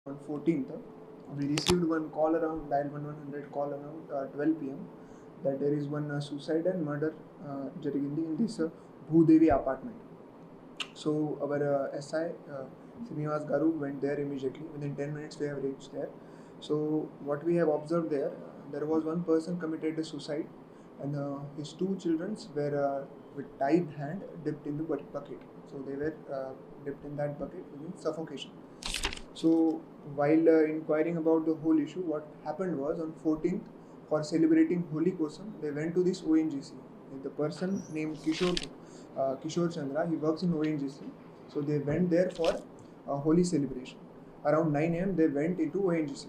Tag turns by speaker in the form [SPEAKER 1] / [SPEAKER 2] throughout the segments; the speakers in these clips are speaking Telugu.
[SPEAKER 1] On 14th, we received one call around dial 1100 call around 12 p.m. that there is one suicide and murder jarigindi in this Bhudevi apartment. So our SI Srinivas Garu went there immediately. Within 10 minutes we have reached there. So what we have observed there, there was one person committed a suicide and his two children were with tied hand dipped in the bucket. So they were dipped in that bucket within suffocation. So while inquiring about the whole issue, what happened was on 14th, for celebrating Holi Kosam, they went to this ONGC. The person named Kishore Chandra, he works in ONGC. So they went there for a Holi celebration. Around 9 a.m. they went into ONGC.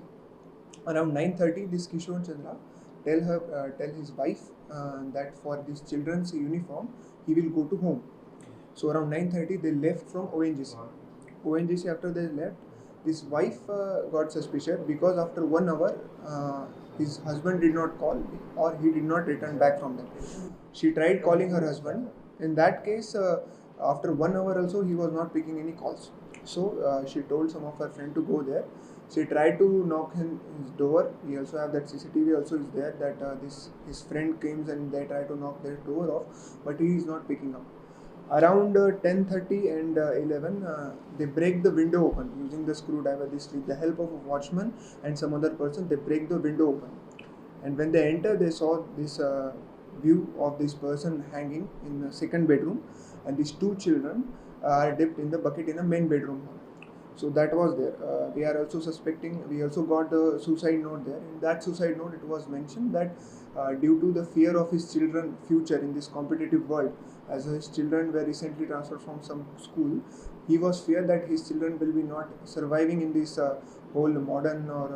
[SPEAKER 1] Around 9:30, this Kishore Chandra tell his wife that for this children's uniform, he will go to home. So around 9:30 they left from ONGC. ONGC after they left, this wife got suspicious because after 1 hour his husband did not call or he did not return back from that. She tried calling her husband. In that case, after 1 hour also he was not picking any calls. So she told some of her friend to go there. She tried to knock his door. We also have that CCTV also is there that his friend came and they tried to knock their door off, but he is not picking up. Around 10:30 and 11, they break the window open using the screwdriver. This with the help of a watchman and some other person, they break the window open. And when they enter, they saw this view of this person hanging in the second bedroom, and these two children are dipped in the bucket in the main bedroom. So that was there. We are also suspecting. We also got the suicide note there. In that suicide note, it was mentioned that due to the fear of his children' future in this competitive world, as his children were recently transferred from some school, he was feared that his children will be not surviving in this whole modern or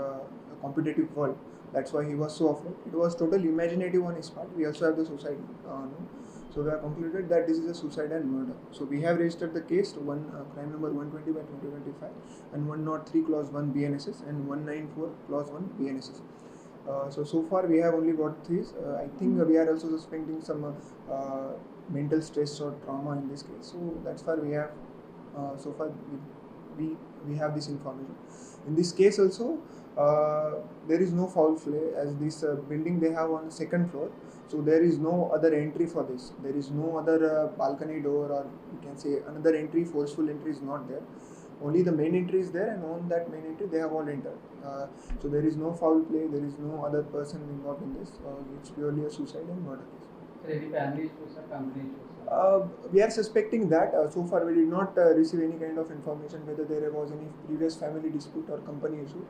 [SPEAKER 1] competitive world. That's why he was so afraid. It was totally imaginative on his part. We also have the suicide note. So we have concluded that this is a suicide and murder. So we have registered the case to crime number 120 by 2025 and 103 clause 1 BNSS and 194 clause 1 BNSS. So far we have only got these. I think we are also suspecting some mental stress or trauma in this case. So that's why we have so far we have this information. In this case also, there is no foul play as this building they have on the second floor. So there is no other entry for this. There is no other balcony door or you can say another entry, forceful entry is not there. Only the main entry is there, and on that main entry they have all entered. So there is no foul play, there is no other person involved in this. It's purely a suicide and murder case.
[SPEAKER 2] So any family issues or company issues?
[SPEAKER 1] We are suspecting that. So far we did not receive any kind of information whether there was any previous family dispute or company issue.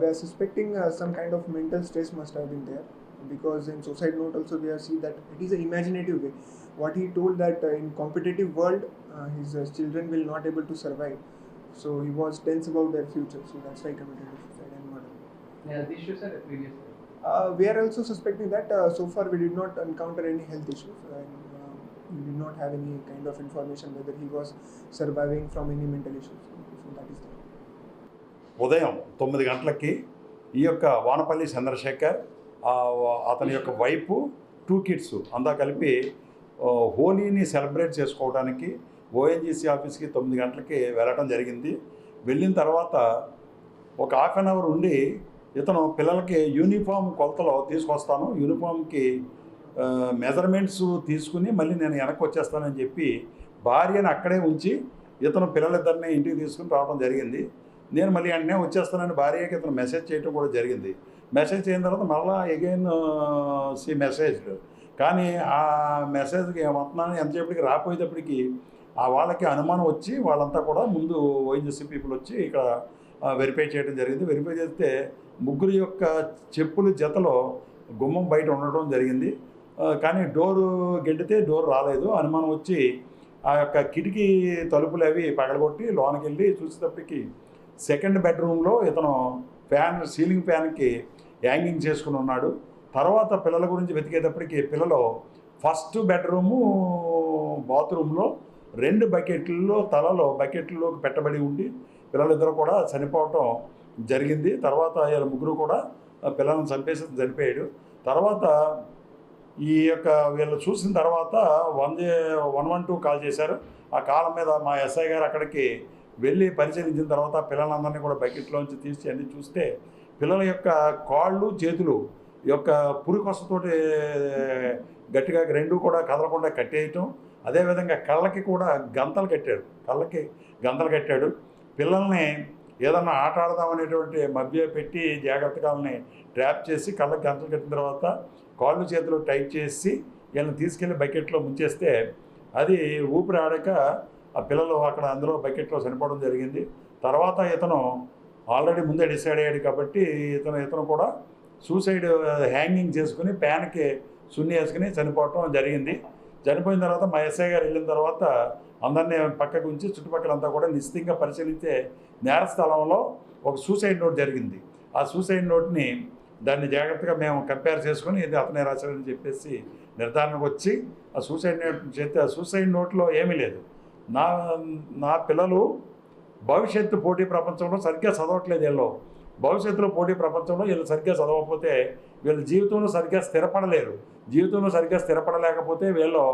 [SPEAKER 1] We are suspecting some kind of mental stress must have been there, because in suicide note also we have seen that it is an imaginative way. What he told that in competitive world his children will not able to survive, so he was tense about their future, so that's why he committed suicide and murder.
[SPEAKER 2] Health issues or previous?
[SPEAKER 1] We are also suspecting that so far we did not encounter any health issues and we did not have any kind of information whether he was surviving from any mental issues, so that is there.
[SPEAKER 3] ఉదయం 9 గంటలకి ఈ యొక్క వానపల్లి చంద్రశేఖర్ అతని యొక్క వైఫ్ 2 కిడ్స్ అంతా కలిపి హోలీని సెలబ్రేట్ చేసుకోవడానికి ఓఎన్జీసీ ఆఫీస్కి 9 గంటలకి వెళ్ళడం జరిగింది. వెళ్ళిన తర్వాత ఒక హాఫ్ అన్ అవర్ ఉండి ఇతను పిల్లలకి యూనిఫామ్ కొలతలో తీసుకొస్తాను, యూనిఫామ్కి మెజర్మెంట్స్ తీసుకుని మళ్ళీ నేను వెనక్కి వచ్చేస్తానని చెప్పి భార్యను అక్కడే ఉంచి ఇతను పిల్లలిద్దరిని ఇంటికి తీసుకుని రావడం జరిగింది. నేను మళ్ళీ వెంటనే వచ్చేస్తానని భార్యకి ఇతను మెసేజ్ చేయడం కూడా జరిగింది. మెసేజ్ అయిన తర్వాత మళ్ళీ అగైన్ సి మెసేజ్, కానీ ఆ మెసేజ్కి ఏమవుతున్నాను ఎంతసేపటికి రాపోయేటప్పటికి వాళ్ళకి అనుమానం వచ్చి వాళ్ళంతా కూడా ముందు ఓఎన్జీసీ పీపుల్ వచ్చి ఇక్కడ వెరిఫై చేయడం జరిగింది. వెరిఫై చేస్తే ముగ్గురు యొక్క చెప్పుల జతలో గుమ్మం బయట ఉండడం జరిగింది. కానీ డోరు గెంటితే డోర్ రాలేదు. అనుమానం వచ్చి ఆ యొక్క కిటికీ తలుపులు అవి పగలగొట్టి లోనకి వెళ్ళి చూసేటప్పటికి సెకండ్ బెడ్రూమ్లో ఇతను ఫ్యాన్ సీలింగ్ ఫ్యాన్కి హ్యాంగింగ్ చేసుకుని ఉన్నాడు. తర్వాత పిల్లల గురించి వెతికేటప్పటికి పిల్లలు ఫస్ట్ బెడ్రూము బాత్రూంలో 2 బకెట్లలో తలలో బకెట్లలోకి పెట్టబడి ఉండి పిల్లలిద్దరూ కూడా చనిపోవటం జరిగింది. తర్వాత వీళ్ళ ముగ్గురు కూడా పిల్లలను చంపేసి చనిపోయాడు. తర్వాత ఈ యొక్క వీళ్ళు చూసిన తర్వాత 112 కాల్ చేశారు. ఆ కాల్ మీద మా ఎస్ఐ గారు అక్కడికి వెళ్ళి పరిశీలించిన తర్వాత పిల్లలందరినీ కూడా బకెట్లోంచి తీసి అన్ని చూస్తే పిల్లల యొక్క కాళ్ళు చేతులు యొక్క పురికొసతోటి గట్టిగా రెండు కూడా కదలకుండా కట్టేయటం, అదేవిధంగా కళ్ళకి కూడా గంతలు కట్టాడు. పిల్లల్ని ఏదన్నా ఆట ఆడదామనేటువంటి మభ్య పెట్టి జాగ్రత్తగా వాళ్ళని ట్రాప్ చేసి కళ్ళకి గంతలు కట్టిన తర్వాత కాళ్ళు చేతులు టైట్ చేసి వీళ్ళని తీసుకెళ్ళి బకెట్లో ముంచేస్తే అది ఊపిరి ఆడక ఆ పిల్లలు అక్కడ అందులో బకెట్లో చనిపోవడం జరిగింది. తర్వాత ఇతను ఆల్రెడీ ముందే డిసైడ్ అయ్యాడు కాబట్టి ఇతను కూడా సూసైడ్ హ్యాంగింగ్ చేసుకుని ప్యాన్కి సున్ని వేసుకుని చనిపోవటం జరిగింది. చనిపోయిన తర్వాత మా ఎస్ఐ గారు వెళ్ళిన తర్వాత అందరినీ పక్కకు ఉంచి చుట్టుపక్కలంతా కూడా నిశ్చితంగా పరిశీలించే నేర స్థలంలో ఒక సూసైడ్ నోట్ జరిగింది. ఆ సూసైడ్ నోట్ని దాన్ని జాగ్రత్తగా మేము కంపేర్ చేసుకుని ఇది అతనే రాశాడని చెప్పేసి నిర్ధారణకు వచ్చి ఆ సూసైడ్ నోట్ చేస్తే ఆ సూసైడ్ నోట్లో ఏమీ లేదు. నా పిల్లలు భవిష్యత్తు పోటీ ప్రపంచంలో సరిగ్గా చదవట్లేదు. వీళ్ళు భవిష్యత్తులో పోటీ ప్రపంచంలో వీళ్ళు సరిగ్గా చదవకపోతే వీళ్ళ జీవితంలో సరిగ్గా స్థిరపడలేరు. జీవితంలో సరిగ్గా స్థిరపడలేకపోతే వీళ్ళు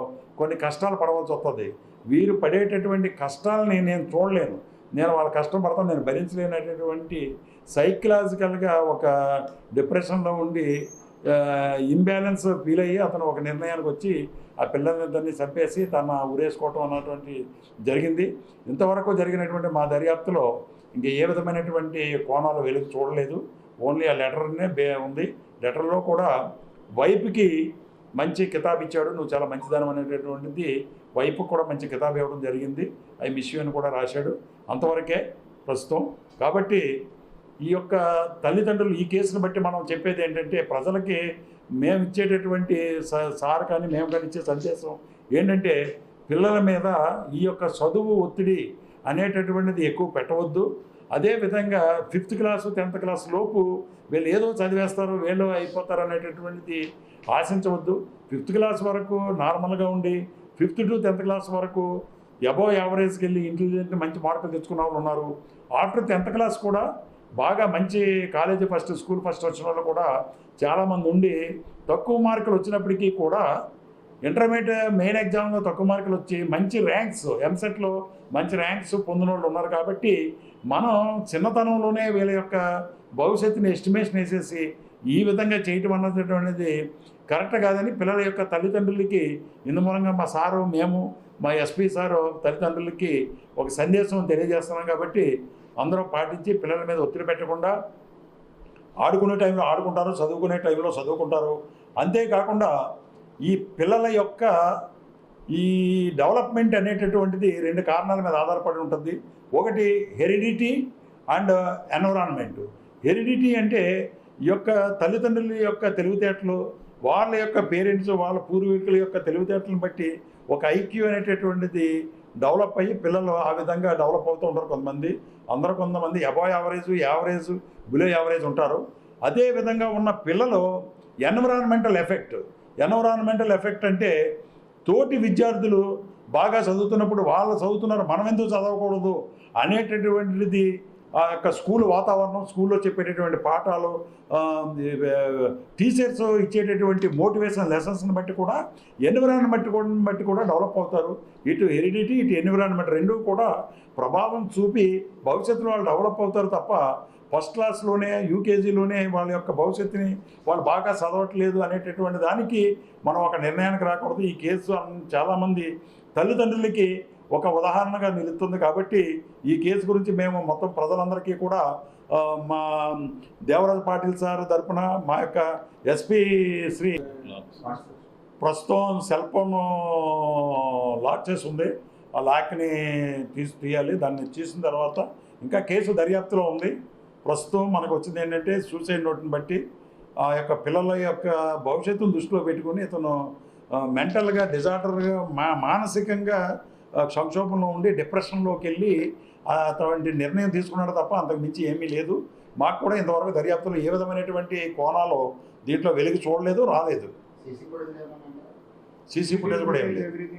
[SPEAKER 3] కొన్ని కష్టాలు పడవలసి వస్తుంది. వీరు పడేటటువంటి కష్టాలని నేను చూడలేను, నేను వాళ్ళ కష్టం పడతాను, నేను భరించలేనటువంటి సైకలాజికల్గా ఒక డిప్రెషన్లో ఉండి ఇంబ్యాలెన్స్ ఫీల్ అయ్యి అతను ఒక నిర్ణయానికి వచ్చి ఆ పిల్లలందరినీ చంపేసి తన ఉరేసుకోవటం అన్నటువంటి జరిగింది. ఇంతవరకు జరిగినటువంటి మా దర్యాప్తులో ఇంక ఏ విధమైనటువంటి కోణాలు వెలుగు చూడలేదు. ఓన్లీ ఆ లెటర్నే ఉంది. లెటర్లో కూడా వైపుకి మంచి కితాబ్ ఇచ్చాడు, నువ్వు చాలా మంచిదనం అనేటటువంటిది వైపుకి కూడా మంచి కితాబ్ ఇవ్వడం జరిగింది. ఐ మిస్ యూ అని కూడా రాశాడు. అంతవరకే ప్రస్తుతం. కాబట్టి ఈ యొక్క తల్లిదండ్రులు ఈ కేసును బట్టి మనం చెప్పేది ఏంటంటే ప్రజలకి మేము ఇచ్చేటటువంటి సార్ కానీ మేము కానీ ఇచ్చే సందేశం ఏంటంటే పిల్లల మీద ఈ యొక్క చదువు ఒత్తిడి అనేటటువంటిది ఎక్కువ పెట్టవద్దు. అదేవిధంగా 5th క్లాసు 10th క్లాస్ లోపు వీళ్ళు ఏదో చదివేస్తారు, వీళ్ళు అయిపోతారు అనేటటువంటిది ఆశించవద్దు. 5th క్లాస్ వరకు నార్మల్గా ఉండి 5th to 10th క్లాస్ వరకు అబోవ్ యావరేజ్కి వెళ్ళి ఇంటెలిజెంట్ మంచి మార్కులు తెచ్చుకున్న వాళ్ళు ఉన్నారు. ఆఫ్టర్ 10th క్లాస్ కూడా బాగా మంచి కాలేజీ ఫస్ట్, స్కూల్ ఫస్ట్ వచ్చిన వాళ్ళు కూడా చాలామంది ఉండి తక్కువ మార్కులు వచ్చినప్పటికీ కూడా ఇంటర్మీడియట్ మెయిన్ ఎగ్జామ్లో తక్కువ మార్కులు వచ్చి మంచి ర్యాంక్స్ ఎంసెట్లో మంచి ర్యాంక్స్ పొందిన వాళ్ళు ఉన్నారు. కాబట్టి మనం చిన్నతనంలోనే వీళ్ళ యొక్క భవిష్యత్తుని ఎస్టిమేషన్ వేసేసి ఈ విధంగా చేయటం అన్నటువంటిది కరెక్ట్ కాదని పిల్లల యొక్క తల్లిదండ్రులకి ఇందు మూలంగా మా సారు మేము మా ఎస్పీ సారు తల్లిదండ్రులకి ఒక సందేశం తెలియజేస్తున్నాం. కాబట్టి అందరూ పాటించి పిల్లల మీద ఒత్తిడి పెట్టకుండా ఆడుకునే టైంలో ఆడుకుంటారు, చదువుకునే టైంలో చదువుకుంటారు. అంతేకాకుండా ఈ పిల్లల యొక్క ఈ డెవలప్మెంట్ అనేటటువంటిది 2 కారణాల మీద ఆధారపడి ఉంటుంది. ఒకటి హెరిడిటీ అండ్ ఎన్విరాన్మెంట్. హెరిడిటీ అంటే ఈ యొక్క తల్లిదండ్రుల యొక్క తెలివితేటలు, వాళ్ళ యొక్క పేరెంట్స్ వాళ్ళ పూర్వీకుల యొక్క తెలివితేటలను బట్టి ఒక ఐక్యూ అనేటటువంటిది డెవలప్ అయ్యి పిల్లలు ఆ విధంగా డెవలప్ అవుతూ ఉంటారు. కొంతమంది అబోవ్ యావరేజ్ బిలో యావరేజ్ ఉంటారు. అదే విధంగా ఉన్న పిల్లలు ఎన్విరాన్మెంటల్ ఎఫెక్ట్ అంటే తోటి విద్యార్థులు బాగా చదువుతున్నప్పుడు వాళ్ళు చదువుతున్నారు మనం ఎందుకు చదవకూడదు అనేటటువంటిది ఆ యొక్క స్కూల్ వాతావరణం, స్కూల్లో చెప్పేటటువంటి పాఠాలు, టీచర్స్ ఇచ్చేటటువంటి మోటివేషన్ లెసన్స్ని బట్టి కూడా ఎన్విరాన్మెంట్ బట్టి కూడా డెవలప్ అవుతారు. ఇటు హెరిడిటీ ఇటు ఎన్విరాన్మెంట్ రెండూ కూడా ప్రభావం చూపి భవిష్యత్తులో వాళ్ళు డెవలప్ అవుతారు తప్ప ఫస్ట్ క్లాస్లోనే యూకేజీలోనే వాళ్ళ యొక్క భవిష్యత్తుని వాళ్ళు బాగా చదవట్లేదు అనేటటువంటి దానికి మనం ఒక నిర్ణయానికి రాకూడదు. ఈ కేసు చాలామంది తల్లిదండ్రులకి ఒక ఉదాహరణగా నిలుస్తుంది. కాబట్టి ఈ కేసు గురించి మేము మొత్తం ప్రజలందరికీ కూడా మా దేవరాజు పాటిల్ సార్ తరఫున మా యొక్క ఎస్పీ శ్రీ ప్రస్తుతం సెల్ ఫోన్ లాక్ చేసి ఉంది, ఆ లాక్ని తీయాలి. దాన్ని తీసిన తర్వాత ఇంకా కేసు దర్యాప్తులో ఉంది. ప్రస్తుతం మనకు వచ్చింది ఏంటంటే సూసైడ్ నోట్ని బట్టి ఆ యొక్క పిల్లల యొక్క భవిష్యత్తును దృష్టిలో పెట్టుకుని ఇతను మెంటల్గా డిజార్డర్గా మానసికంగా సంక్షోభంలో ఉండి డిప్రెషన్లోకి వెళ్ళి అటువంటి నిర్ణయం తీసుకున్నాడు తప్ప అంతకు మించి ఏమీ లేదు. మాకు కూడా ఇంతవరకు దర్యాప్తులో ఏ విధమైనటువంటి కోణాలు దీంట్లో వెలుగు చూడలేదు, రాలేదు. సీసీ ఫుటేజ్ కూడా ఏం లేదు.